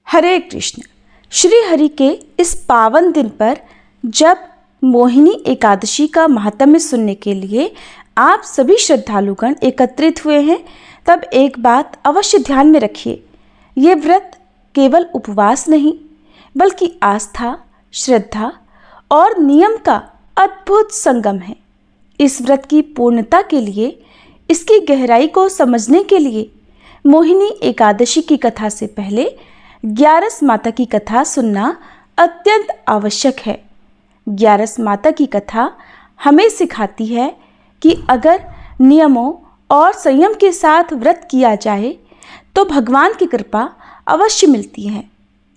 हरे कृष्ण। श्री हरि के इस पावन दिन पर जब मोहिनी एकादशी का महात्म्य सुनने के लिए आप सभी श्रद्धालुगण एकत्रित हुए हैं, तब एक बात अवश्य ध्यान में रखिए। ये व्रत केवल उपवास नहीं, बल्कि आस्था, श्रद्धा और नियम का अद्भुत संगम है। इस व्रत की पूर्णता के लिए, इसकी गहराई को समझने के लिए मोहिनी एकादशी की कथा से पहले ग्यारस माता की कथा सुनना अत्यंत आवश्यक है। ग्यारस माता की कथा हमें सिखाती है कि अगर नियमों और संयम के साथ व्रत किया जाए तो भगवान की कृपा अवश्य मिलती है।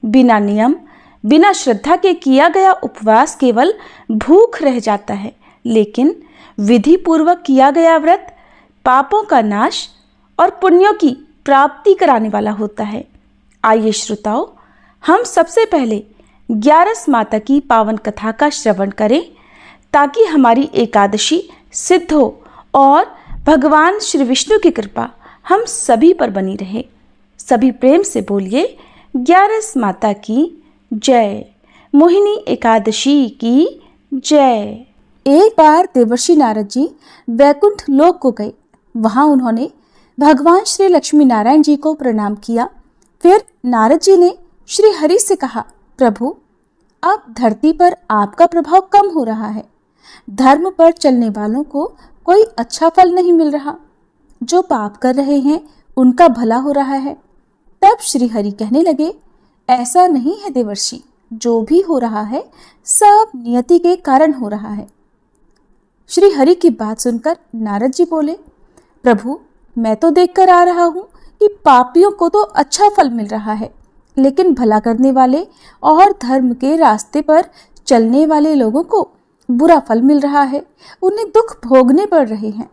बिना नियम, बिना श्रद्धा के किया गया उपवास केवल भूख रह जाता है, लेकिन विधि पूर्वक किया गया व्रत पापों का नाश और पुण्यों की प्राप्ति कराने वाला होता है। आइए श्रोताओं, हम सबसे पहले ग्यारस माता की पावन कथा का श्रवण करें, ताकि हमारी एकादशी सिद्ध हो और भगवान श्री विष्णु की कृपा हम सभी पर बनी रहे। सभी प्रेम से बोलिए, ग्यारस माता की जय, मोहिनी एकादशी की जय। एक बार देवर्षि नारद जी वैकुंठ लोक को गए। वहां उन्होंने भगवान श्री लक्ष्मी नारायण जी को प्रणाम किया। फिर नारद जी ने श्री हरि से कहा, प्रभु, अब धरती पर आपका प्रभाव कम हो रहा है। धर्म पर चलने वालों को कोई अच्छा फल नहीं मिल रहा। जो पाप कर रहे हैं उनका भला हो रहा है। तब श्री हरि कहने लगे, ऐसा नहीं है देवर्षि, जो भी हो रहा है सब नियति के कारण हो रहा है। श्री हरि की बात सुनकर नारद जी बोले, प्रभु, मैं तो देखकर आ रहा हूं कि पापियों को तो अच्छा फल मिल रहा है, लेकिन भला करने वाले और धर्म के रास्ते पर चलने वाले लोगों को बुरा फल मिल रहा है। उन्हें दुख भोगने पड़ रहे हैं।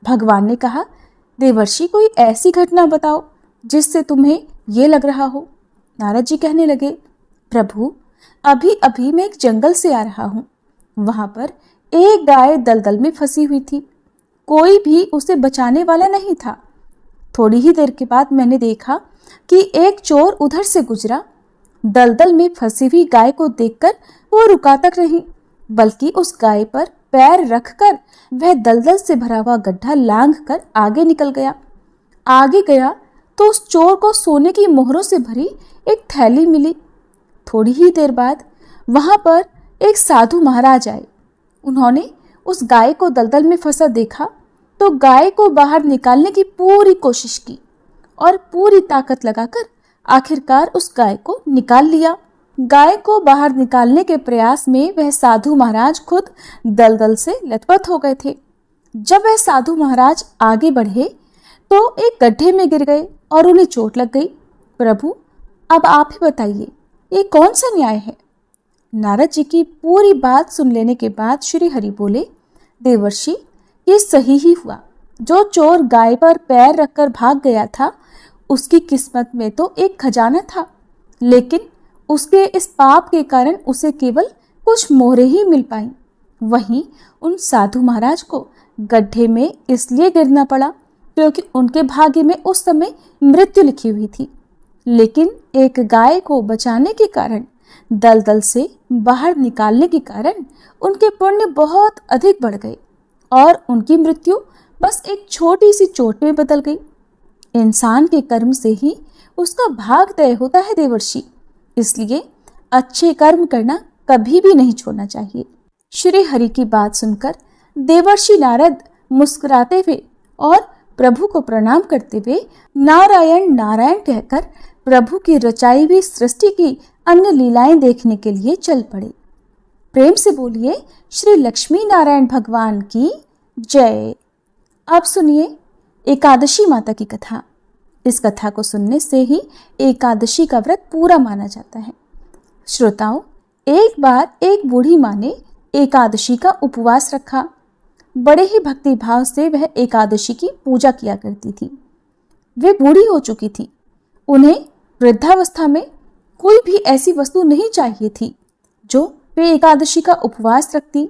भगवान ने कहा, देवर्षि, कोई ऐसी घटना बताओ जिससे तुम्हें ये लग रहा हो। नारद जी कहने लगे, प्रभु, अभी अभी मैं एक जंगल से आ रहा हूँ। वहां पर एक गाय दलदल में फंसी हुई थी। कोई भी उसे बचाने वाला नहीं था। थोड़ी ही देर के बाद मैंने देखा कि एक चोर उधर से गुजरा। दलदल में फंसी हुई गाय को देखकर वो रुका तक नहीं, बल्कि उस गाय पर पैर रखकर वह दलदल से भरा हुआ गड्ढा लांघ कर आगे निकल गया। आगे गया तो उस चोर को सोने की मोहरों से भरी एक थैली मिली। थोड़ी ही देर बाद वहां पर एक साधु महाराज आए। उन्होंने उस गाय को दलदल में फंसा देखा तो गाय को बाहर निकालने की पूरी कोशिश की और पूरी ताकत लगाकर आखिरकार उस गाय को निकाल लिया। गाय को बाहर निकालने के प्रयास में वह साधु महाराज खुद दलदल से लथपथ हो गए थे। जब वह साधु महाराज आगे बढ़े तो एक गड्ढे में गिर गए और उन्हें चोट लग गई। प्रभु, अब आप ही बताइए, ये कौन सा न्याय है? नारद जी की पूरी बात सुन लेने के बाद श्री हरि बोले, देवर्षि, ये सही ही हुआ। जो चोर गाय पर पैर रखकर भाग गया था, उसकी किस्मत में तो एक खजाना था, लेकिन उसके इस पाप के कारण उसे केवल कुछ मोहरें ही मिल पाईं। वहीं उन साधु महाराज को गड्ढे में इसलिए गिरना पड़ा क्योंकि उनके भाग्य में उस समय मृत्यु लिखी हुई थी। लेकिन एक गाय को बचाने के कारण, दलदल से बाहर निकालने के कारण उनके पुण्य बहुत अधिक बढ़ गए और उनकी मृत्यु बस एक छोटी सी चोट में बदल गई। इंसान के कर्म से ही उसका भाग तय होता है देवर्षि, इसलिए अच्छे कर्म करना कभी भी नहीं छोड़ना चाहिए। श्री हरि की बात सुनकर देवर्षि नारद मुस्कुराते हुए और प्रभु को प्रणाम करते हुए नारायण नारायण कहकर प्रभु की रचाई हुई सृष्टि की अन्य लीलाएं देखने के लिए चल पड़े। प्रेम से बोलिए, श्री लक्ष्मी नारायण भगवान की जय। अब सुनिए एकादशी माता की कथा। इस कथा को सुनने से ही एकादशी का व्रत पूरा माना जाता है। श्रोताओं, एक बार एक बूढ़ी माँ ने एकादशी का उपवास रखा। बड़े ही भक्ति भाव से वह एकादशी की पूजा किया करती थी। वे बूढ़ी हो चुकी थी। उन्हें वृद्धावस्था में कोई भी ऐसी वस्तु नहीं चाहिए थी जो वे एकादशी का उपवास रखती,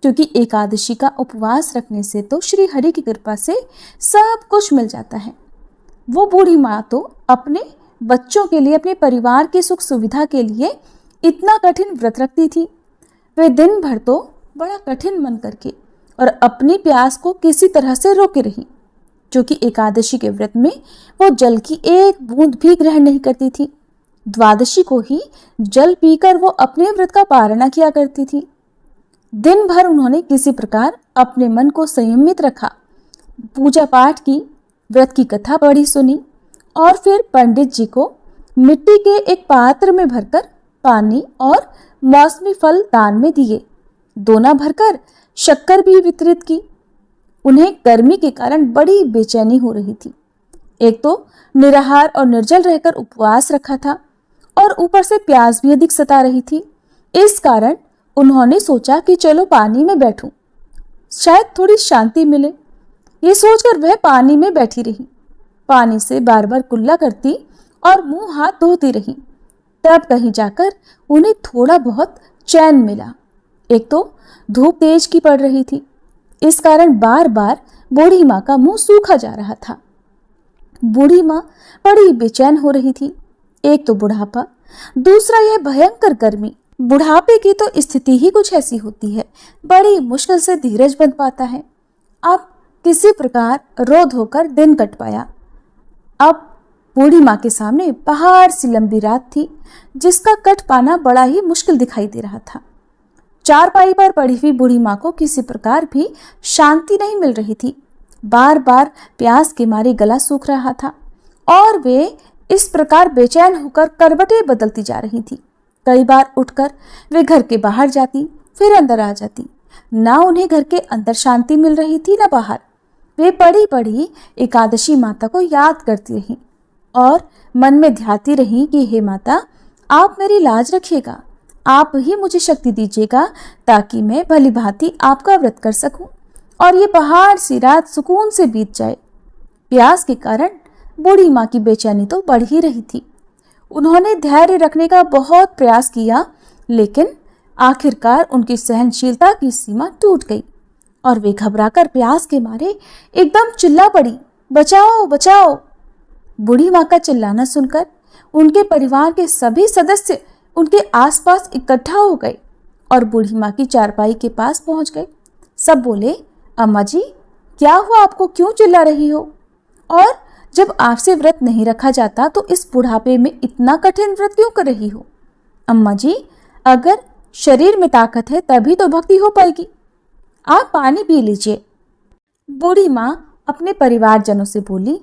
क्योंकि एकादशी का उपवास रखने से तो श्री हरि की कृपा से सब कुछ मिल जाता है। वो बूढ़ी माँ तो अपने बच्चों के लिए, अपने परिवार की सुख सुविधा के लिए इतना कठिन व्रत रखती थी। वे दिन भर तो बड़ा कठिन मन करके और अपनी प्यास को किसी तरह से रोके रही, क्योंकि एकादशी के व्रत में वो जल की एक बूंद भी ग्रहण नहीं करती थी। द्वादशी को ही जल पीकर वो अपने व्रत का पारणा किया करती थी। दिन भर उन्होंने किसी प्रकार अपने मन को संयमित रखा, पूजा पाठ की, व्रत की कथा पढ़ी सुनी और फिर पंडित जी को मिट्टी के एक पात्र में भरकर पानी और मौसमी फल दान में दिए। दोना भरकर शक्कर भी वितरित की। उन्हें गर्मी के कारण बड़ी बेचैनी हो रही थी। एक तो निराहार और निर्जल रहकर उपवास रखा था और ऊपर से प्यास भी अधिक सता रही थी। इस कारण उन्होंने सोचा कि चलो पानी में बैठूं, शायद थोड़ी शांति मिले। ये सोचकर वह पानी में बैठी रही। पानी से बार बार कुल्ला करती और मुंह हाथ धोती रही। तब कहीं जाकर उन्हें थोड़ा बहुत चैन मिला। एक तो धूप तेज की पड़ रही थी, इस कारण बार बार बूढ़ी माँ का मुंह सूखा जा रहा था। बूढ़ी माँ बड़ी बेचैन हो रही थी। एक तो बुढ़ापा, दूसरा यह भयंकर गर्मी। बुढ़ापे की तो स्थिति ही कुछ ऐसी होती है, बड़ी मुश्किल से धीरज बंध पाता है। अब किसी प्रकार रो धोकर दिन कट पाया। अब बूढ़ी माँ के सामने पहाड़ सी लंबी रात थी, जिसका कट पाना बड़ा ही मुश्किल दिखाई दे रहा था। चारपाई पर पड़ी हुई बूढ़ी माँ को किसी प्रकार भी शांति नहीं मिल रही थी। बार बार प्यास के मारे गला सूख रहा था और वे इस प्रकार बेचैन होकर करवटें बदलती जा रही थी। कई बार उठकर वे घर के बाहर जाती, फिर अंदर आ जाती। ना उन्हें घर के अंदर शांति मिल रही थी, ना बाहर। वे पड़ी पड़ी एकादशी माता को याद करती रहीं और मन में ध्याती रहीं कि हे माता, आप मेरी लाज रखिएगा, आप ही मुझे शक्ति दीजिएगा ताकि मैं भली भांति आपका व्रत कर सकूं और ये पहाड़ सी रात सुकून से बीत जाए। प्यास के कारण बूढ़ी माँ की बेचैनी तो बढ़ ही रही थी। उन्होंने धैर्य रखने का बहुत प्रयास किया, लेकिन आखिरकार उनकी सहनशीलता की सीमा टूट गई और वे घबराकर प्यास के मारे एकदम चिल्ला पड़ी, बचाओ बचाओ। बूढ़ी माँ का चिल्लाना सुनकर उनके परिवार के सभी सदस्य उनके आसपास इकट्ठा हो गए और बूढ़ी माँ की चारपाई के पास पहुंच गए। सब बोले, अम्मा जी क्या हुआ, आपको क्यों चिल्ला रही हो? और जब आपसे व्रत नहीं रखा जाता तो इस बुढ़ापे में इतना कठिन व्रत क्यों कर रही हो? अम्मा जी, अगर शरीर में ताकत है तभी तो भक्ति हो पाएगी। आप पानी पी लीजिए। बूढ़ी माँ अपने परिवारजनों से बोली,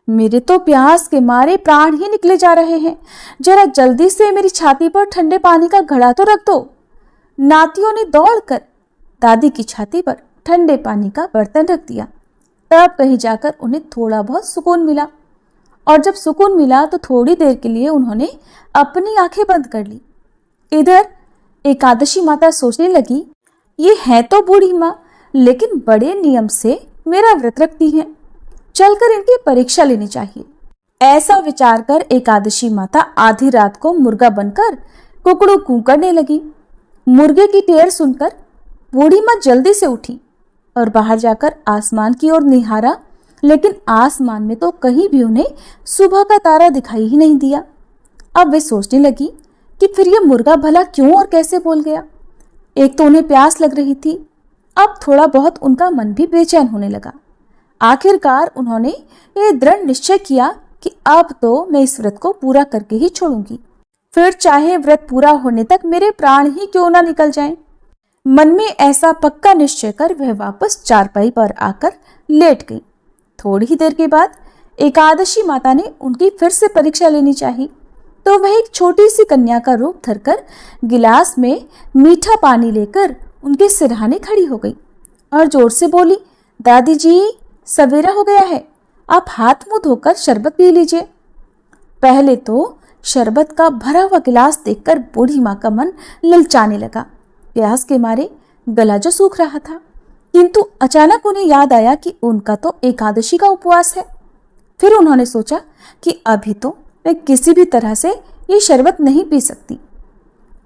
मेरे तो प्यास के मारे प्राण ही निकले जा रहे हैं, जरा जल्दी से मेरी छाती पर ठंडे पानी का घड़ा तो रख दो। नातियों ने दौड़कर दादी की छाती पर ठंडे पानी का बर्तन रख दिया। तब कहीं जाकर उन्हें थोड़ा बहुत सुकून मिला और जब सुकून मिला तो थोड़ी देर के लिए उन्होंने अपनी आंखें बंद कर ली। इधर एकादशी माता सोचने लगी, ये है तो बूढ़ी माँ, लेकिन बड़े नियम से मेरा व्रत रखती हैं, चलकर इनकी परीक्षा लेनी चाहिए। ऐसा विचार कर एकादशी माता आधी रात को मुर्गा बनकर कुकड़ू कू करने लगी। मुर्गे की टेर सुनकर बूढ़ी माँ जल्दी से उठी और बाहर जाकर आसमान की ओर निहारा, लेकिन आसमान में तो कहीं भी उन्हें सुबह का तारा दिखाई ही नहीं दिया। अब वे सोचने लगी कि फिर ये मुर्गा भला क्यों और कैसे बोल गया। एक तो उन्हें प्यास लग रही थी, अब थोड़ा बहुत उनका मन भी बेचैन होने लगा। आखिरकार उन्होंने ये दृढ़ निश्चय किया कि अब तो मैं इस व्रत को पूरा करके ही छोड़ूंगी, फिर चाहे व्रत पूरा होने तक मेरे प्राण ही क्यों ना निकल जाएं। मन में ऐसा पक्का निश्चय कर वह वापस चारपाई पर आकर लेट गई। थोड़ी ही देर के बाद एकादशी माता ने उनकी फिर से परीक्षा लेनी चाहिए, तो वह एक छोटी सी कन्या का रूप धरकर गिलास में मीठा पानी लेकर उनके सिरहाने खड़ी हो गई और जोर से बोली, दादी जी सवेरा हो गया है, आप हाथ मुंह धोकर शरबत पी लीजिए। पहले तो शरबत का भरा हुआ गिलास देखकर बूढ़ी माँ का मन ललचाने लगा। प्यास के मारे गला जो सूख रहा था, किंतु अचानक उन्हें याद आया कि उनका तो एकादशी का उपवास है। फिर उन्होंने सोचा कि अभी तो वे किसी भी तरह से ये शरबत नहीं पी सकती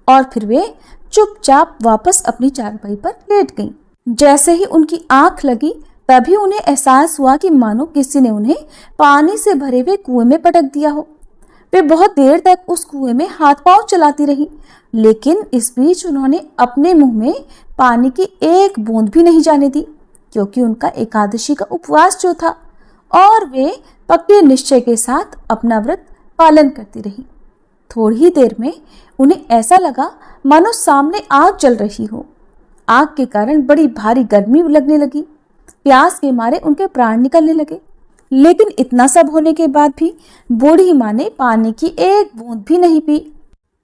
और फिर वे चुपचाप वापस अपनी चारपाई पर लेट गईं। जैसे ही उनकी आंख लगी तभी उन्हें एहसास हुआ कि मानो किसी ने उन्हें पानी से भरे हुए कुएं में पटक दिया हो। वे बहुत देर तक उस कुएं में हाथ पांव चलाती रही, लेकिन इस बीच उन्होंने अपने मुंह में पानी की एक बूंद भी नहीं जाने दी, क्योंकि उनका एकादशी का उपवास जो था, और वे पक्के निश्चय के साथ अपना व्रत पालन करती रही। थोड़ी ही देर में उन्हें ऐसा लगा मानो सामने आग जल रही हो। आग के कारण बड़ी भारी गर्मी लगने लगी। प्यास के मारे उनके प्राण निकलने लगे। लेकिन इतना सब होने के बाद भी बूढ़ी माँ ने पानी की एक बूंद भी नहीं पी।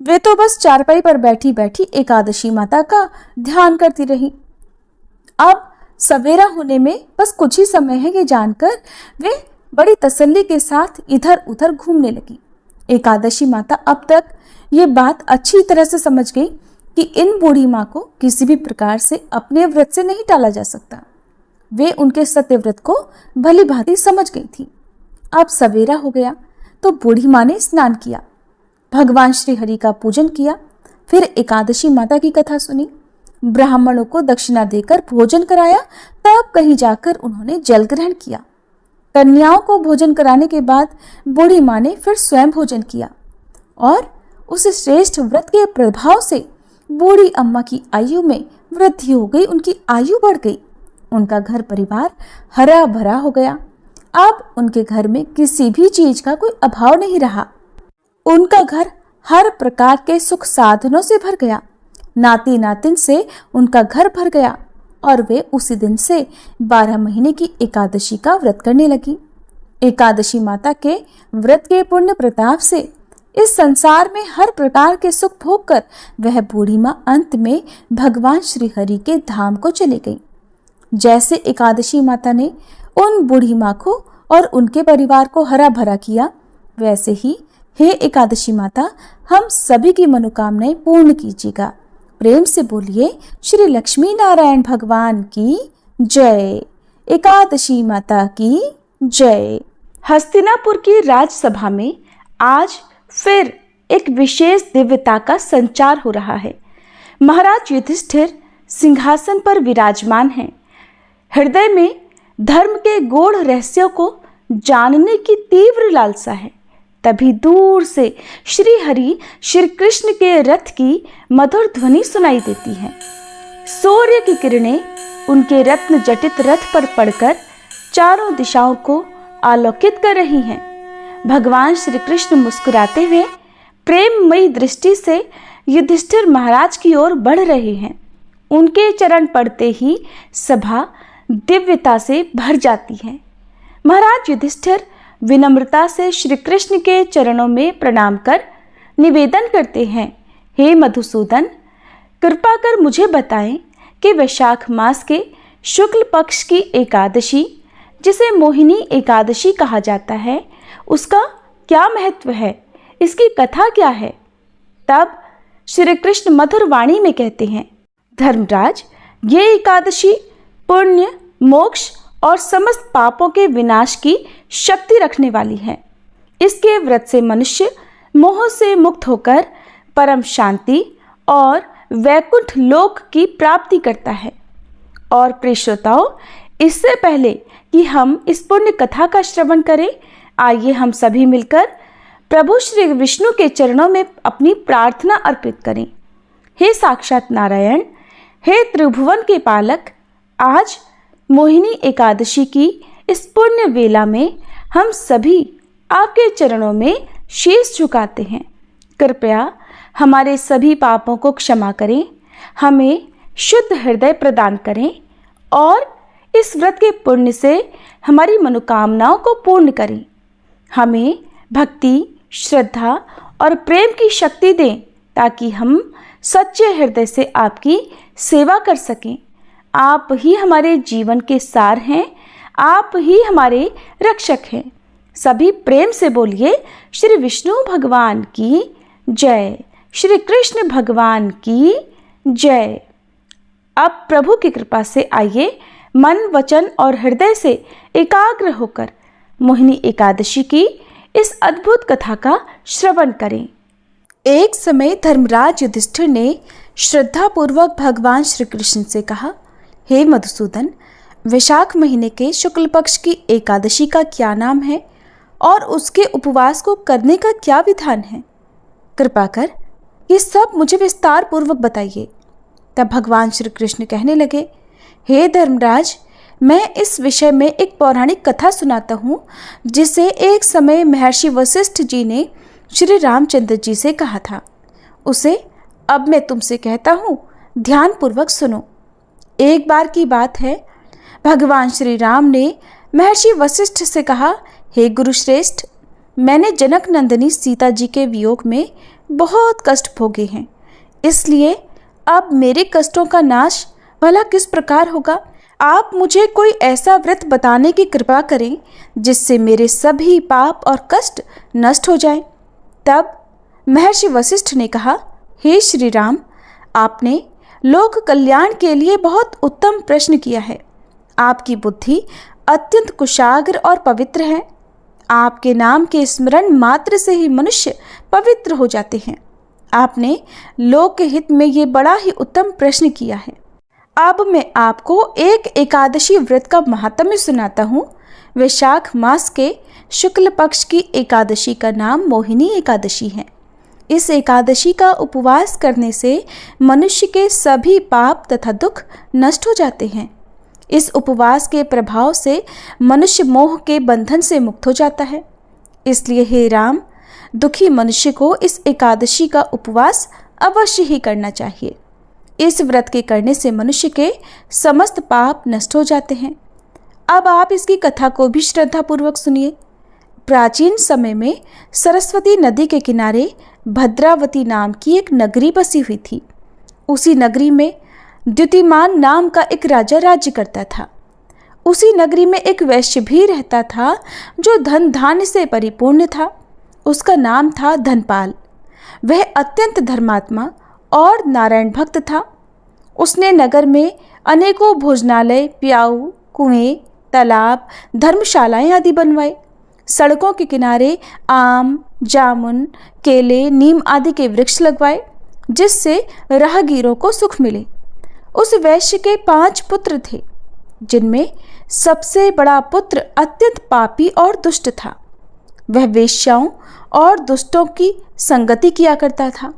वे तो बस चारपाई पर बैठी बैठी एकादशी माता का ध्यान करती रही। अब सवेरा होने में बस कुछ ही समय है, ये जानकर वे बड़ी तसल्ली के साथ इधर उधर घूमने लगी। एकादशी माता अब तक ये बात अच्छी तरह से समझ गई कि इन बूढ़ी माँ को किसी भी प्रकार से अपने व्रत से नहीं टाला जा सकता। वे उनके सत्य व्रत को भली भांति समझ गई थी। अब सवेरा हो गया तो बूढ़ी माँ ने स्नान किया, भगवान श्री हरि का पूजन किया, फिर एकादशी माता की कथा सुनी, ब्राह्मणों को दक्षिणा देकर भोजन कराया, तब कहीं जाकर उन्होंने जल ग्रहण किया। कन्याओं को भोजन कराने के बाद बूढ़ी माँ ने फिर स्वयं भोजन किया और उस श्रेष्ठ व्रत के प्रभाव से बूढ़ी अम्मा की आयु में वृद्धि हो गई, उनकी आयु बढ़ गई। उनका घर परिवार हरा भरा हो गया। अब उनके घर में किसी भी चीज का कोई अभाव नहीं रहा। उनका घर हर प्रकार के सुख साधनों से भर गया। नाती नातिन से उनका घर भर गया और वे उसी दिन से 12 महीने की एकादशी का व्रत करने लगी। एकादशी माता के व्रत के पुण्य प्रताप से इस संसार में हर प्रकार के सुख भोगकर वह बूढ़ी माँ अंत में भगवान श्री हरि के धाम को चली गई। जैसे एकादशी माता ने उन बूढ़ी माँ को और उनके परिवार को हरा भरा किया, वैसे ही हे एकादशी माता, हम सभी की मनोकामनाएं पूर्ण कीजिएगा। प्रेम से बोलिए श्री लक्ष्मी नारायण भगवान की जय। एकादशी माता की जय। हस्तिनापुर की राजसभा में आज फिर एक विशेष दिव्यता का संचार हो रहा है। महाराज युधिष्ठिर सिंहासन पर विराजमान हैं। हृदय में धर्म के गूढ़ रहस्यों को जानने की तीव्र लालसा है। तभी दूर से श्री हरि श्री कृष्ण के रथ की मधुर ध्वनि सुनाई देती है। सूर्य की किरणें उनके रत्न जटित रथ पर पड़कर चारों दिशाओं को आलोकित कर रही हैं। भगवान श्री कृष्ण मुस्कुराते हुए प्रेममयी दृष्टि से युधिष्ठिर महाराज की ओर बढ़ रहे हैं। उनके चरण पड़ते ही सभा दिव्यता से भर जाती है। महाराज युधिष्ठिर विनम्रता से श्री कृष्ण के चरणों में प्रणाम कर निवेदन करते हैं, हे मधुसूदन, कृपा कर मुझे बताएं कि वैशाख मास के शुक्ल पक्ष की एकादशी, जिसे मोहिनी एकादशी कहा जाता है, उसका क्या महत्व है, इसकी कथा क्या है। तब श्री कृष्ण मधुर वाणी में कहते हैं, धर्मराज, ये एकादशी पुण्य, मोक्ष और समस्त पापों के विनाश की शक्ति रखने वाली है। इसके व्रत से मनुष्य मोह से मुक्त होकर परम शांति और वैकुंठ लोक की प्राप्ति करता है। और प्रिय श्रोताओं, इससे पहले कि हम इस पुण्य कथा का श्रवण करें, आइए हम सभी मिलकर प्रभु श्री विष्णु के चरणों में अपनी प्रार्थना अर्पित करें। हे साक्षात नारायण, हे त्रिभुवन के पालक, आज मोहिनी एकादशी की इस पुण्य वेला में हम सभी आपके चरणों में शीश झुकाते हैं। कृपया हमारे सभी पापों को क्षमा करें, हमें शुद्ध हृदय प्रदान करें और इस व्रत के पुण्य से हमारी मनोकामनाओं को पूर्ण करें। हमें भक्ति, श्रद्धा और प्रेम की शक्ति दें ताकि हम सच्चे हृदय से आपकी सेवा कर सकें। आप ही हमारे जीवन के सार हैं, आप ही हमारे रक्षक हैं। सभी प्रेम से बोलिए श्री विष्णु भगवान की जय, श्री कृष्ण भगवान की जय। अब प्रभु की कृपा से आइए मन, वचन और हृदय से एकाग्र होकर मोहिनी एकादशी की इस अद्भुत कथा का श्रवण करें। एक समय धर्मराज युधिष्ठिर ने श्रद्धापूर्वक भगवान श्री कृष्ण से कहा, हे मधुसूदन, वैशाख महीने के शुक्ल पक्ष की एकादशी का क्या नाम है और उसके उपवास को करने का क्या विधान है? कृपा कर ये सब मुझे विस्तार पूर्वक बताइए। तब भगवान श्री कृष्ण कहने लगे, हे धर्मराज, मैं इस विषय में एक पौराणिक कथा सुनाता हूँ जिसे एक समय महर्षि वशिष्ठ जी ने श्री रामचंद्र जी से कहा था। उसे अब मैं तुमसे कहता हूँ, ध्यान पूर्वक सुनो। एक बार की बात है, भगवान श्री राम ने महर्षि वशिष्ठ से कहा, हे गुरुश्रेष्ठ, मैंने जनक नंदिनी सीता जी के वियोग में बहुत कष्ट भोगे हैं, इसलिए अब मेरे कष्टों का नाश भला किस प्रकार होगा? आप मुझे कोई ऐसा व्रत बताने की कृपा करें जिससे मेरे सभी पाप और कष्ट नष्ट हो जाएं। तब महर्षि वशिष्ठ ने कहा, हे श्री राम, आपने लोक कल्याण के लिए बहुत उत्तम प्रश्न किया है। आपकी बुद्धि अत्यंत कुशाग्र और पवित्र है। आपके नाम के स्मरण मात्र से ही मनुष्य पवित्र हो जाते हैं। आपने लोक हित में ये बड़ा ही उत्तम प्रश्न किया है। अब मैं आपको एक एकादशी व्रत का महात्म्य सुनाता हूँ। वैशाख मास के शुक्ल पक्ष की एकादशी का नाम मोहिनी एकादशी है। इस एकादशी का उपवास करने से मनुष्य के सभी पाप तथा दुख नष्ट हो जाते हैं। इस उपवास के प्रभाव से मनुष्य मोह के बंधन से मुक्त हो जाता है। इसलिए हे राम, दुखी मनुष्य को इस एकादशी का उपवास अवश्य ही करना चाहिए। इस व्रत के करने से मनुष्य के समस्त पाप नष्ट हो जाते हैं। अब आप इसकी कथा को भी श्रद्धापूर्वक सुनिए। प्राचीन समय में सरस्वती नदी के किनारे भद्रावती नाम की एक नगरी बसी हुई थी। उसी नगरी में द्युतिमान नाम का एक राजा राज्य करता था। उसी नगरी में एक वैश्य भी रहता था जो धन धान्य से परिपूर्ण था। उसका नाम था धनपाल। वह अत्यंत धर्मात्मा और नारायण भक्त था। उसने नगर में अनेकों भोजनालय, प्याऊ, कुएं, तालाब, धर्मशालाएं आदि बनवाए। सड़कों के किनारे आम, जामुन, केले, नीम आदि के वृक्ष लगवाए जिससे राहगीरों को सुख मिले। उस वैश्य के 5 पुत्र थे, जिनमें सबसे बड़ा पुत्र अत्यंत पापी और दुष्ट था। वह वेश्याओं और दुष्टों की संगति किया करता था।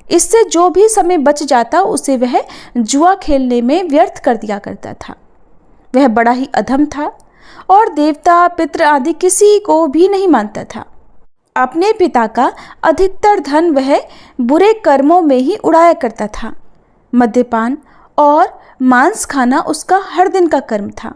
इससे जो भी समय बच जाता उसे वह जुआ खेलने में व्यर्थ कर दिया करता था। वह बड़ा ही अधम था और देवता, पितृ आदि किसी को भी नहीं मानता था। अपने पिता का अधिकतर धन वह बुरे कर्मों में ही उड़ाया करता था। मद्यपान और मांस खाना उसका हर दिन का कर्म था।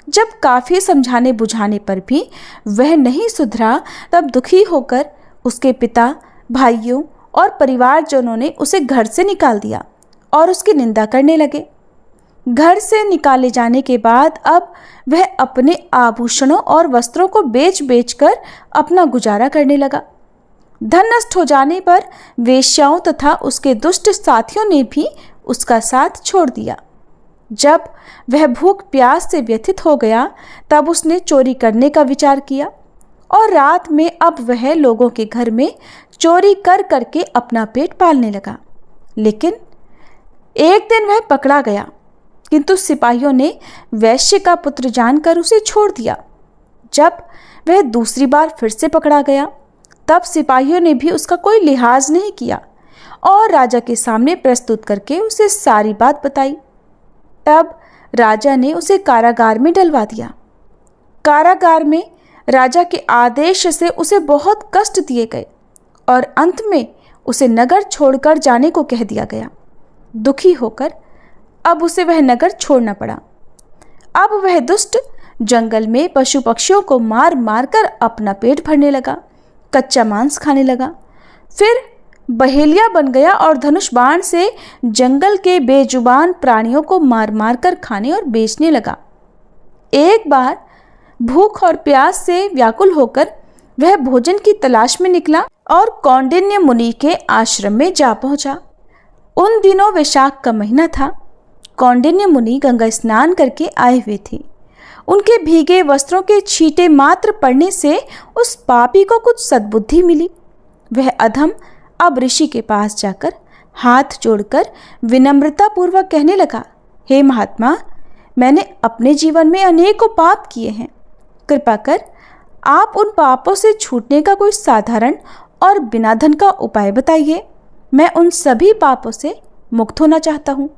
जब काफ़ी समझाने बुझाने पर भी वह नहीं सुधरा, तब दुखी होकर उसके पिता, भाइयों और परिवारजनों ने उसे घर से निकाल दिया और उसकी निंदा करने लगे। घर से निकाले जाने के बाद अब वह अपने आभूषणों और वस्त्रों को बेच बेच कर अपना गुजारा करने लगा। धन नष्ट हो जाने पर वेश्याओं तथा उसके दुष्ट साथियों ने भी उसका साथ छोड़ दिया। जब वह भूख प्यास से व्यथित हो गया, तब उसने चोरी करने का विचार किया और रात में अब वह लोगों के घर में चोरी कर करके अपना पेट पालने लगा। लेकिन एक दिन वह पकड़ा गया, किंतु सिपाहियों ने वैश्य का पुत्र जानकर उसे छोड़ दिया। जब वह दूसरी बार फिर से पकड़ा गया, तब सिपाहियों ने भी उसका कोई लिहाज नहीं किया और राजा के सामने प्रस्तुत करके उसे सारी बात बताई। तब राजा ने उसे कारागार में डलवा दिया। कारागार में राजा के आदेश से उसे बहुत कष्ट दिए गए और अंत में उसे नगर छोड़कर जाने को कह दिया गया। दुखी होकर अब उसे वह नगर छोड़ना पड़ा। अब वह दुष्ट जंगल में पशु पक्षियों को मार मार कर अपना पेट भरने लगा, कच्चा मांस खाने लगा। फिर बहेलिया बन गया और धनुष बाण से जंगल के बेजुबान प्राणियों को मार मार कर खाने और बेचने लगा। एक बार भूख और प्यास से व्याकुल होकर वह भोजन की तलाश में निकला और कौंडिन्य मुनि के आश्रम में जा पहुंचा। उन दिनों वैशाख का महीना था। कौंडिन्य मुनि गंगा स्नान करके आए हुए थे। उनके भीगे वस्त्रों के छींटे मात्र पड़ने से उस पापी को कुछ सद्बुद्धि मिली। वह अधम अब ऋषि के पास जाकर हाथ जोड़कर विनम्रता पूर्वक कहने लगा, हे महात्मा, मैंने अपने जीवन में अनेकों पाप किए हैं। कृपा कर आप उन पापों से छूटने का कोई साधारण और बिना धन का उपाय बताइए। मैं उन सभी पापों से मुक्त होना चाहता हूँ।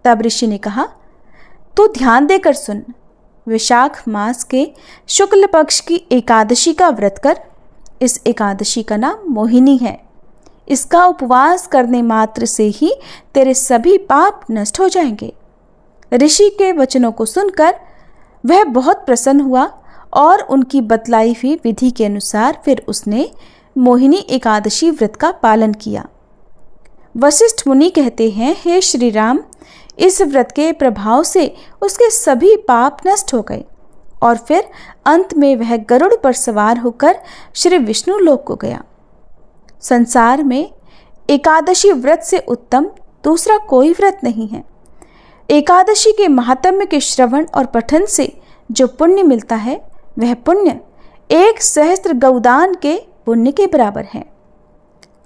तब ऋषि ने कहा, तो ध्यान देकर सुन। वैशाख मास के शुक्ल पक्ष की एकादशी का व्रत कर। इस एकादशी का नाम मोहिनी है। इसका उपवास करने मात्र से ही तेरे सभी पाप नष्ट हो जाएंगे। ऋषि के वचनों को सुनकर वह बहुत प्रसन्न हुआ और उनकी बतलाई हुई विधि के अनुसार फिर उसने मोहिनी एकादशी व्रत का पालन किया। वशिष्ठ मुनि कहते हैं, हे श्री राम, इस व्रत के प्रभाव से उसके सभी पाप नष्ट हो गए और फिर अंत में वह गरुड़ पर सवार होकर श्री विष्णु लोक को गया। संसार में एकादशी व्रत से उत्तम दूसरा कोई व्रत नहीं है। एकादशी के महात्म्य के श्रवण और पठन से जो पुण्य मिलता है वह पुण्य 1 सहस्त्र गौदान के पुण्य के बराबर है।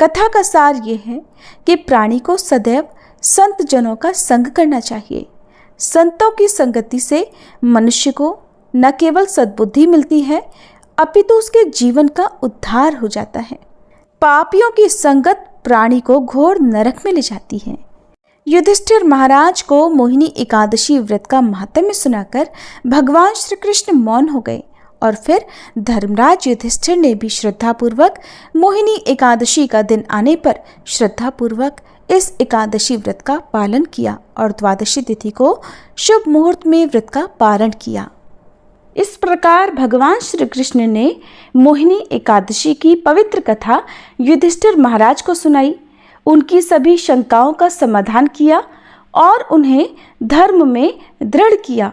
कथा का सार ये है कि प्राणी को सदैव संत जनों का संग करना चाहिए। संतों की संगति से मनुष्य को न केवल सद्बुद्धि मिलती है अपितु उसके जीवन का उद्धार हो जाता है। पापियों की संगत प्राणी को घोर नरक में ले जाती है। युधिष्ठिर महाराज को मोहिनी एकादशी व्रत का महात्म्य सुनाकर भगवान श्री कृष्ण मौन हो गए और फिर धर्मराज युधिष्ठिर ने भी श्रद्धापूर्वक मोहिनी एकादशी का दिन आने पर श्रद्धापूर्वक इस एकादशी व्रत का पालन किया और द्वादशी तिथि को शुभ मुहूर्त में व्रत का पारण किया। इस प्रकार भगवान श्री कृष्ण ने मोहिनी एकादशी की पवित्र कथा युधिष्ठिर महाराज को सुनाई, उनकी सभी शंकाओं का समाधान किया और उन्हें धर्म में दृढ़ किया।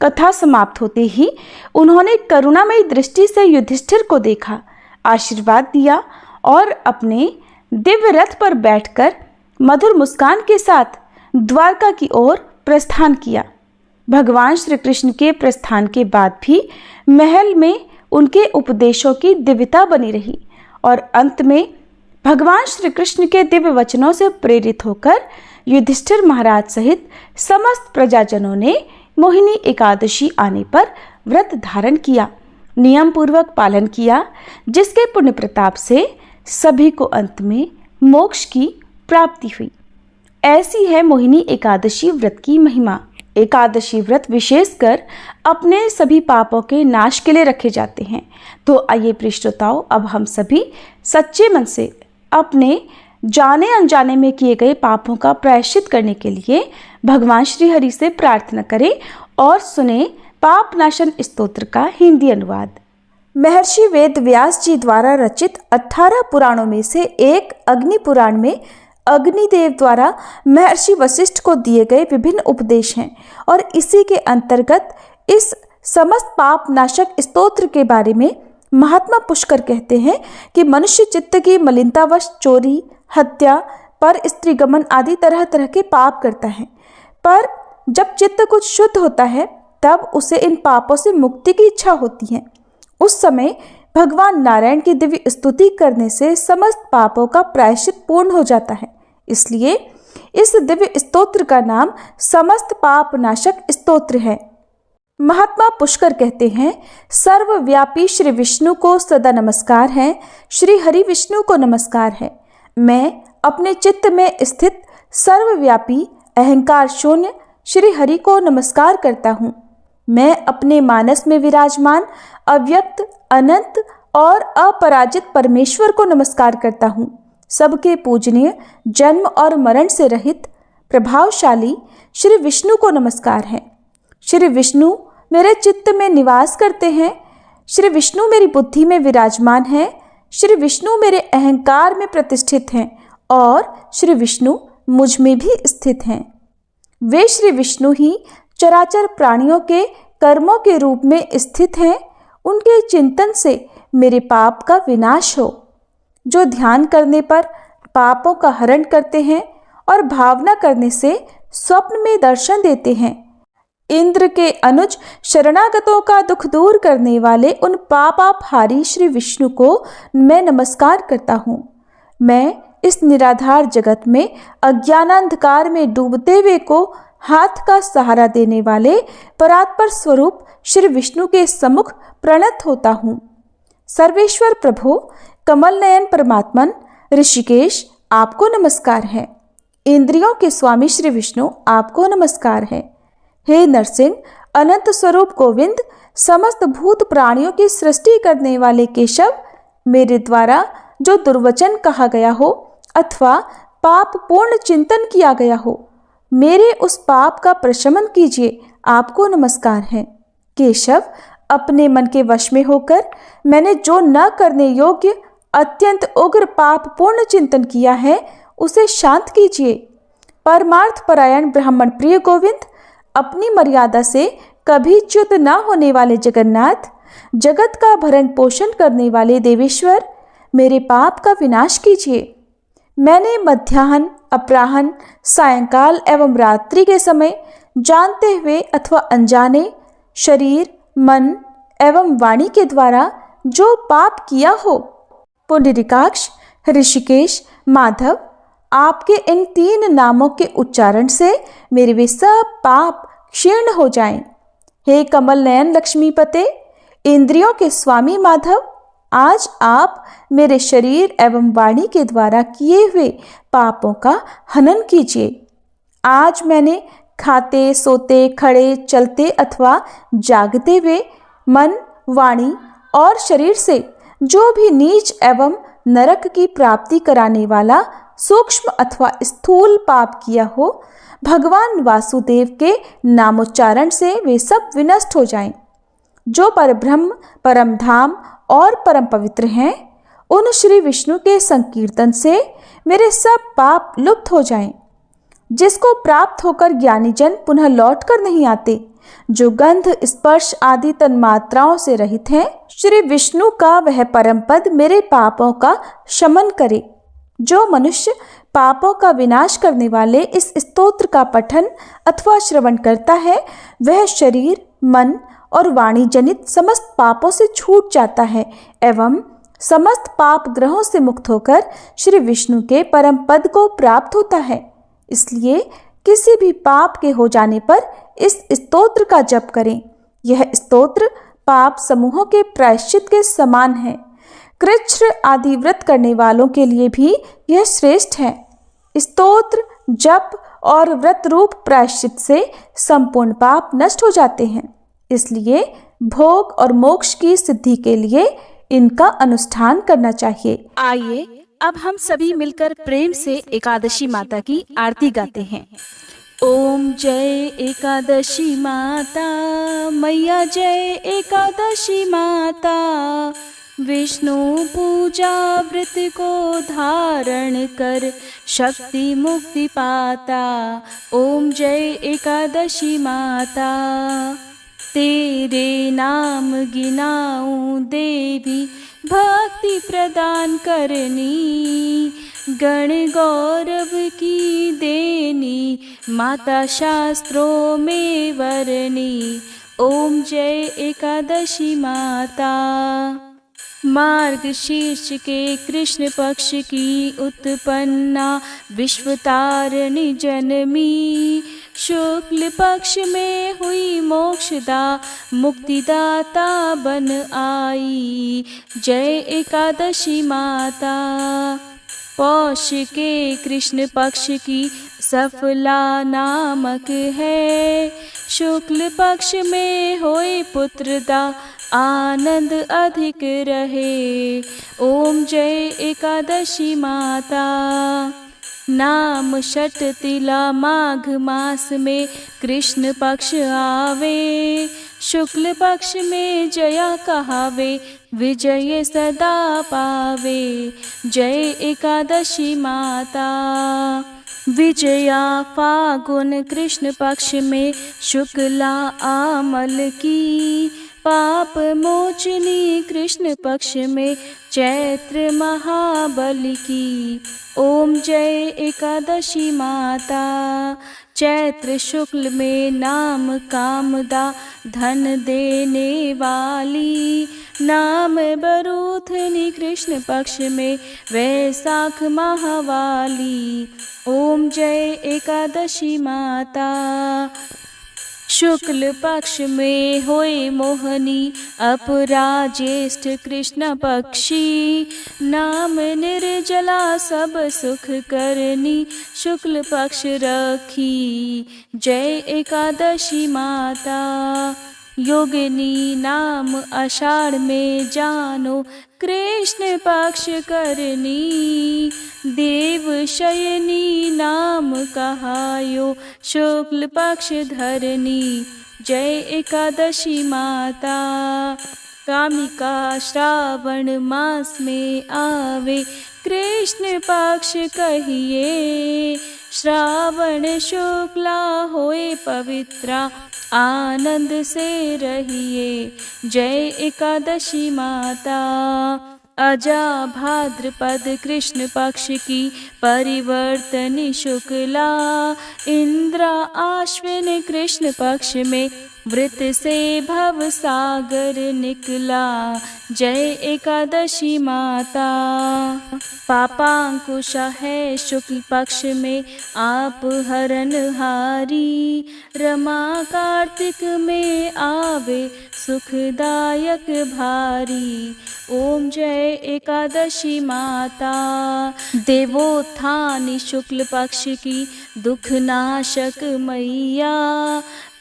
कथा समाप्त होते ही उन्होंने करुणामयी दृष्टि से युधिष्ठिर को देखा, आशीर्वाद दिया और अपने दिव्य रथ पर बैठकर मधुर मुस्कान के साथ द्वारका की ओर प्रस्थान किया। भगवान श्री कृष्ण के प्रस्थान के बाद भी महल में उनके उपदेशों की दिव्यता बनी रही और अंत में भगवान श्री कृष्ण के दिव्य वचनों से प्रेरित होकर युधिष्ठिर महाराज सहित समस्त प्रजाजनों ने मोहिनी एकादशी आने पर व्रत धारण किया, नियम पूर्वक पालन किया, जिसके पुण्य प्रताप से सभी को अंत में मोक्ष की प्राप्ति हुई। ऐसी है मोहिनी एकादशी व्रत की महिमा। एकादशी व्रत विशेषकर अपने सभी पापों के नाश के लिए रखे जाते हैं। तो आइए प्रिय श्रोताओ, अब हम सभी सच्चे मन से अपने जाने अनजाने में किए गए पापों का प्रायश्चित करने के लिए भगवान श्री हरि से प्रार्थना करें और सुने पाप नाशन स्तोत्र का हिंदी अनुवाद। महर्षि वेद व्यास जी द्वारा रचित 18 पुराणों में से एक अग्नि पुराण में अग्निदेव द्वारा महर्षि वशिष्ठ को दिए गए विभिन्न उपदेश हैं और इसी के अंतर्गत इस समस्त पाप नाशक स्तोत्र के बारे में महात्मा पुष्कर कहते हैं कि मनुष्य चित्त की मलिनतावश चोरी, हत्या, पर स्त्री गमन आदि तरह तरह के पाप करता है, पर जब चित्त कुछ शुद्ध होता है तब उसे इन पापों से मुक्ति की इच्छा होती है। उस समय भगवान नारायण की दिव्य स्तुति करने से समस्त पापों का प्रायश्चित पूर्ण हो जाता है। इसलिए इस दिव्य स्तोत्र का नाम समस्त पाप नाशक स्तोत्र है। महात्मा पुष्कर कहते हैं, सर्वव्यापी श्री विष्णु को सदा नमस्कार है, श्री हरि विष्णु को नमस्कार है। मैं अपने चित्त में स्थित सर्वव्यापी अहंकार शून्य श्री हरि को नमस्कार करता हूँ। मैं अपने मानस में विराजमान अव्यक्त, अनंत और अपराजित परमेश्वर को नमस्कार करता हूँ। सबके पूजनीय, जन्म और मरण से रहित, प्रभावशाली श्री विष्णु को नमस्कार है। श्री विष्णु मेरे चित्त में निवास करते हैं। श्री विष्णु मेरी बुद्धि में विराजमान है। श्री विष्णु मेरे अहंकार में प्रतिष्ठित हैं और श्री विष्णु मुझ में भी स्थित हैं। वे श्री विष्णु ही चराचर प्राणियों के कर्मों के रूप में स्थित हैं। उनके चिंतन से मेरे पाप का विनाश हो। जो ध्यान करने पर पापों का हरण करते हैं और भावना करने से स्वप्न में दर्शन देते हैं। इंद्र के अनुज शरणागतों का दुख दूर करने वाले उन पापापहारी श्री विष्णु को मैं नमस्कार करता हूँ। मैं इस निराधार जगत में अज्ञानांधकार में डूबते हुए को हाथ का सहारा देने वाले परात्पर स्वरूप श्री विष्णु के सम्मुख प्रणत होता हूँ। सर्वेश्वर प्रभु, कमल नयन परमात्मन, ऋषिकेश आपको नमस्कार है। इंद्रियों के स्वामी श्री विष्णु आपको नमस्कार है। हे नरसिंह, अनंत स्वरूप गोविंद, समस्त भूत प्राणियों की सृष्टि करने वाले केशव, मेरे द्वारा जो दुर्वचन कहा गया हो अथवा पाप पूर्ण चिंतन किया गया हो, मेरे उस पाप का प्रशमन कीजिए, आपको नमस्कार है। केशव, अपने मन के वश में होकर मैंने जो न करने योग्य अत्यंत उग्र पाप पूर्ण चिंतन किया है, उसे शांत कीजिए। परमार्थ परायण ब्राह्मण प्रिय गोविंद, अपनी मर्यादा से कभी च्युत न होने वाले जगन्नाथ, जगत का भरण पोषण करने वाले देवेश्वर, मेरे पाप का विनाश कीजिए। मैंने मध्याह्न, अपराह्न, सायंकाल एवं रात्रि के समय जानते हुए अथवा अनजाने शरीर, मन एवं वाणी के द्वारा जो पाप किया हो, पुंडरीकाक्ष, ऋषिकेश, माधव, आपके इन 3 नामों के उच्चारण से मेरे वे सब पाप क्षीण हो जाएं। हे कमल नयन लक्ष्मीपते, इंद्रियों के स्वामी माधव, आज आप मेरे शरीर एवं वाणी के द्वारा किए हुए पापों का हनन कीजिए। आज मैंने खाते, सोते, खड़े, चलते अथवा जागते हुए मन, वाणी और शरीर से जो भी नीच एवं नरक की प्राप्ति कराने वाला सूक्ष्म अथवा स्थूल पाप किया हो, भगवान वासुदेव के नामोच्चारण से वे सब विनष्ट हो जाएं। जो परब्रह्म, परम धाम और परम पवित्र हैं, उन श्री विष्णु के संकीर्तन से मेरे सब पाप लुप्त हो जाएं। जिसको प्राप्त होकर ज्ञानी जन पुनः लौट कर नहीं आते, जो गंध, स्पर्श आदि तन्मात्राओं से रहित हैं, श्री विष्णु का वह परम पद मेरे पापों का शमन करे। जो मनुष्य पापों का विनाश करने वाले इस स्तोत्र का पठन अथवा श्रवण करता है, वह शरीर, मन और वाणी जनित समस्त पापों से छूट जाता है एवं समस्त पाप ग्रहों से मुक्त होकर श्री विष्णु के परम पद को प्राप्त होता है। इसलिए किसी भी पाप के हो जाने पर इस स्तोत्र का जप करें। यह स्तोत्र पाप समूहों के प्रायश्चित के समान है। कृच्छ्र आदि व्रत करने वालों के लिए भी यह श्रेष्ठ है। स्तोत्र, जप और व्रत रूप प्रायश्चित से संपूर्ण पाप नष्ट हो जाते हैं। इसलिए भोग और मोक्ष की सिद्धि के लिए इनका अनुष्ठान करना चाहिए। आइए अब हम सभी मिलकर प्रेम से एकादशी माता की आरती गाते हैं। ओम जय एकादशी माता, मैया जय एकादशी माता, विष्णु पूजा व्रत को धारण कर शक्ति मुक्ति पाता। ओम जय एकादशी माता, तेरे नाम गिनाऊं देवी, भक्ति प्रदान करनी, गण गौरव की देनी, माता शास्त्रों में वरनी। ओम जय एकादशी माता। मार्गशीर्ष के कृष्ण पक्ष की उत्पन्ना, विश्वतारिणी जनमी, शुक्ल पक्ष में हुई मोक्षदा, मुक्तिदाता बन आई। जय एकादशी माता। पौष के कृष्ण पक्ष की सफला नामक है, शुक्ल पक्ष में होए पुत्रदा, आनंद अधिक रहे। ओम जय एकादशी माता। नाम षट तिला माघ मास में कृष्ण पक्ष आवे, शुक्ल पक्ष में जया कहावे, विजय सदा पावे। जय एकादशी माता। विजया फागुन कृष्ण पक्ष में शुक्ला आमल की, पाप मोचनी कृष्ण पक्ष में चैत्र महाबल की। ओम जय एकादशी माता। चैत्र शुक्ल में नाम कामदा, धन देने वाली, नाम बरूथनी कृष्ण पक्ष में वैशाख महावाली। ओम जय एकादशी माता। शुक्ल पक्ष में होए मोहनी, अपराज्येष्ठ कृष्ण पक्षी। नाम निर्जला सब सुख करनी, शुक्ल पक्ष रखी जय एकादशी माता। योगिनी नाम आषाढ़ में जानो, कृष्ण पक्ष करनी। देव शयनी नाम कहायो, शुक्ल पक्ष धरनी जय एकादशी माता। कामिका श्रावण मास में आवे, कृष्ण पक्ष कहिए। श्रावण शुक्ला होए पवित्रा, आनंद से रहिए जय एकादशी माता। अजा भाद्रपद कृष्ण पक्ष की परिवर्तनी शुक्ला, इंद्रा आश्विन कृष्ण पक्ष में वृत से भव सागर निकला जय एकादशी माता। पापांकुशा है शुक्ल पक्ष में आप हरनहारी, रमा कार्तिक में आवे सुखदायक भारी ओम जय एकादशी माता। देवोत्थानी शुक्ल पक्ष की दुख नाशक मैया,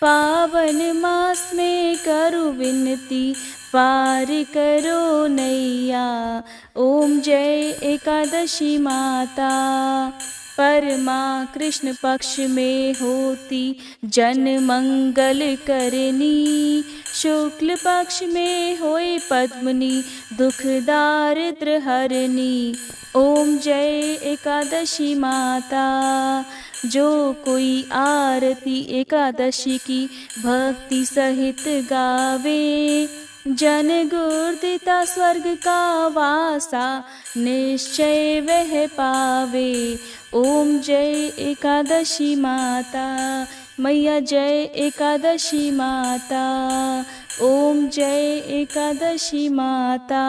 पावन मास में करू विनती पार करो नैया ओम जय एकादशी माता। परमा कृष्ण पक्ष में होती जन मंगल करनी, शुक्ल पक्ष में होए पद्मनी दुख दारिद्र हरनी ओम जय एकादशी माता। जो कोई आरती एकादशी की भक्ति सहित गावे, जन गुर्दिता स्वर्ग का वासा निश्चय वह पावे ओम जय एकादशी माता। मैया जय एकादशी माता, ओम जय एकादशी माता।